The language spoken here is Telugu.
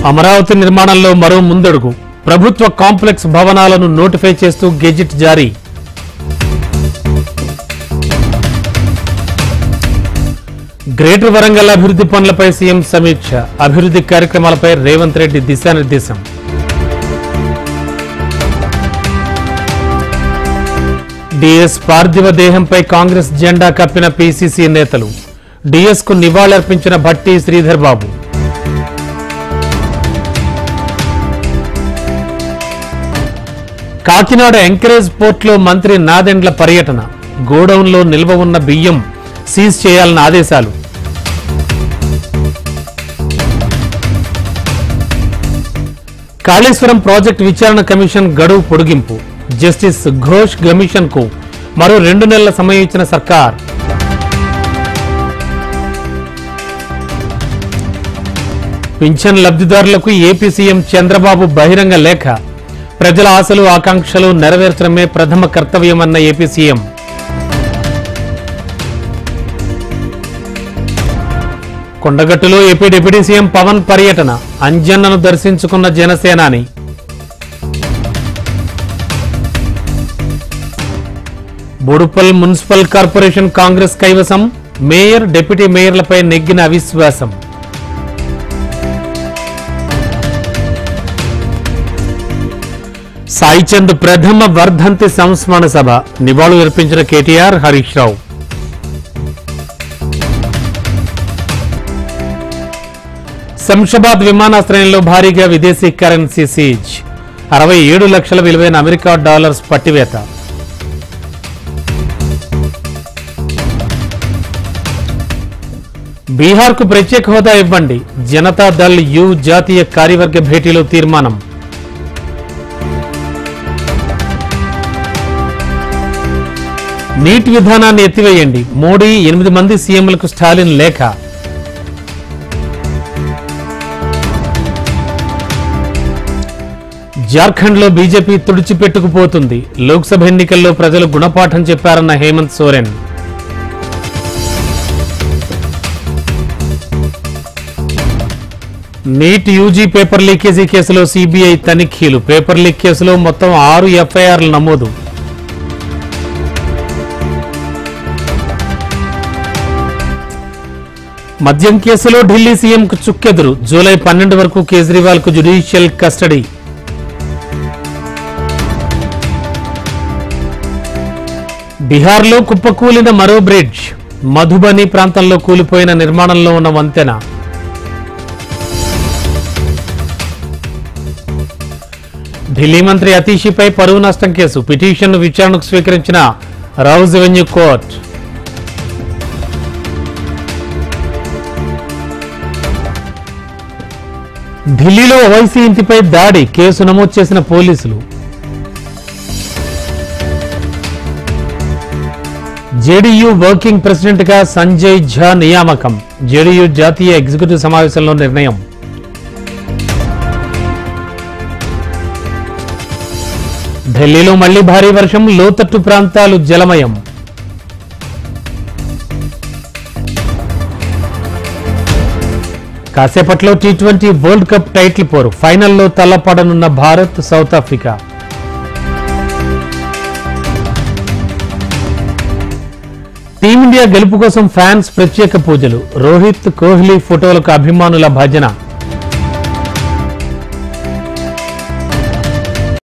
అమరావతి నిర్మాణంలో మరో ముందడుగు. ప్రభుత్వ కాంప్లెక్స్ భవనాలను నోటిఫై చేస్తూ గెజిట్ జారీ. గ్రేటర్ వరంగల్ అభివృద్ధి పనులపై సీఎం సమీక్ష. అభివృద్ధి కార్యక్రమాలపై రేవంత్ రెడ్డి దిశానిర్దేశం. డిఎస్ పార్థివ దేహంపై కాంగ్రెస్ జెండా కప్పిన పీసీసీ నేతలు. డిఎస్ కు నివాళులర్పించిన భట్టి శ్రీధర్ బాబు. కాకినాడ ఎంకరేజ్ పోర్టులో మంత్రి నాదెండ్ల పర్యటన. గోడౌన్లో నిల్వ ఉన్న బియ్యం సీజ్ చేయాలన్న ఆదేశాలు. కాళేశ్వరం ప్రాజెక్టు విచారణ కమిషన్ గడువు పొడిగింపు. జస్టిస్ ఘోష్ కమిషన్ కు మరో 2 నెలల సమయం ఇచ్చిన సర్కార్. పింఛన్ లబ్ధిదారులకు ఏపీ సీఎం చంద్రబాబు బహిరంగ లేఖ. ప్రజల ఆశలు ఆకాంక్షలు నెరవేర్చడమే ప్రథమ కర్తవ్యమన్న ఏపీ సీఎం. కొండగట్టులో ఏపీ డిప్యూటీ సీఎం పవన్ పర్యటన. అంజన్నను దర్శించుకున్న జనసేనాని. బోడుపల్ మున్సిపల్ కార్పొరేషన్ కాంగ్రెస్ కైవసం. మేయర్ డిప్యూటీ మేయర్లపై నెగ్గిన అవిశ్వాసం. సాయిచంద్ ప్రథమ వర్ధంతి సంస్మరణ సభ. నివాళులు అర్పించిన కేటీఆర్, హరీష్ రావు. శంషాబాద్ విమానాశ్రయంలో భారీగా విదేశీ కరెన్సీ సీజ్. 67 లక్షల విలువైన అమెరికా డాలర్స్ పట్టివేత. బీహార్కు ప్రత్యేక హోదా ఇవ్వండి. జనతా దళ్ యు జాతీయ కార్యవర్గ భేటీలో తీర్మానం. నీట్ విధానాన్ని ఎత్తివేయండి. మోడీ 8 మంది సీఎంలకు స్టాలిన్ లేఖ. జార్ఖండ్లో బీజేపీ తుడిచిపెట్టుకుపోతుంది. లోక్సభ ఎన్నికల్లో ప్రజలు గుణపాఠం చెప్పారన్న Hemant Soren. NEET UG paper leakage కేసులో సీబీఐ తనిఖీలు. పేపర్ లీక్ కేసులో మొత్తం 6 ఎఫ్ఐఆర్లు నమోదు. మద్యం కేసులో ఢిల్లీ సీఎంకు చుక్కెదురు. జూలై 12 వరకు కేజ్రీవాల్ కు జ్యుడిషియల్ కస్టడీ. బీహార్లో కుప్పకూలిన మరో బ్రిడ్జ్. మధుబని ప్రాంతంలో కూలిపోయిన నిర్మాణంలో ఉన్న వంతెన. ఢిల్లీ మంత్రి అతీషిపై పరువు నష్టం కేసు. పిటిషన్ను విచారణకు స్వీకరించిన రౌజ్ ఎవెన్యూ కోర్టు. ఢిల్లీలో ఓవైసీ ఇంటిపై దాడి. కేసు నమోదు చేసిన పోలీసులు. జేడీయూ వర్కింగ్ ప్రెసిడెంట్ గా సంజయ్ ఝా నియామకం. జేడీయూ జాతీయ ఎగ్జిక్యూటివ్ సమావేశంలో నిర్ణయం. ఢిల్లీలో మళ్లీ భారీ వర్షం. లోతట్టు ప్రాంతాలు జలమయం. కాసేపట్లో టీ20 వరల్డ్ కప్ టైటిల్ పోరు. ఫైనల్లో తలపడనున్న భారత్, సౌత్ ఆఫ్రికా. టీమిండియా గెలుపు కోసం ఫ్యాన్స్ ప్రత్యేక పూజలు. రోహిత్, కోహ్లీ ఫోటోలకు అభిమానుల భజన.